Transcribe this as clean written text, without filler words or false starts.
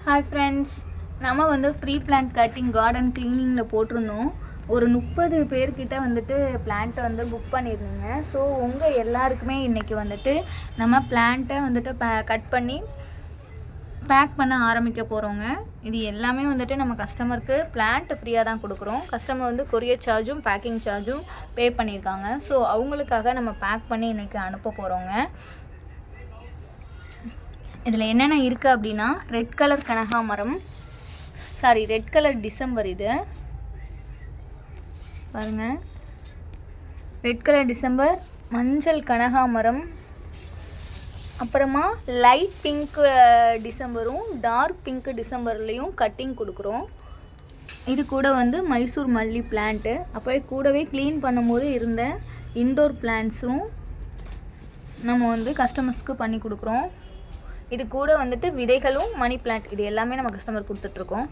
Hi friends, நம்ம வந்து free plant cutting garden க்ளீனிங்கில் போட்டிருந்தோம். ஒரு 30 பேர்கிட்ட வந்துட்டு பிளான்ட்டை வந்து புக் பண்ணியிருந்தீங்க. ஸோ உங்கள் எல்லாருக்குமே இன்றைக்கி வந்துட்டு நம்ம பிளான்ட்டை வந்துட்டு கட் பண்ணி பேக் பண்ண ஆரம்பிக்க போகிறோங்க. இது எல்லாமே வந்துட்டு நம்ம கஸ்டமருக்கு பிளான்ட் ஃப்ரீயாக தான் கொடுக்குறோம். கஸ்டமர் வந்து கொரியர் சார்ஜும் பேக்கிங் சார்ஜும் பே பண்ணியிருக்காங்க. ஸோ அவங்களுக்காக நம்ம பேக் பண்ணி இன்றைக்கி அனுப்ப போகிறோங்க. இதில் என்னென்ன இருக்குது அப்படின்னா, ரெட் கலர் கனகாமரம், ரெட் கலர் டிசம்பர். இது பாருங்கள், ரெட் கலர் டிசம்பர், மஞ்சள் கனகாமரம், அப்புறமா லைட் பிங்க் டிசம்பரும் டார்க் பிங்க் டிசம்பர்லேயும் கட்டிங் கொடுக்குறோம். இது கூட வந்து மைசூர் மல்லி பிளான்ட்டு, அப்போ கூடவே க்ளீன் பண்ணும்போது இருந்த இன்டோர் பிளான்ட்ஸும் நம்ம வந்து கஸ்டமர்ஸ்க்கு பண்ணி கொடுக்குறோம். இது கூட வந்துட்டு விதைகளும் மணி பிளான்ட், இது எல்லாமே நம்ம கஸ்டமர் கொடுத்துட்ருக்கோம்.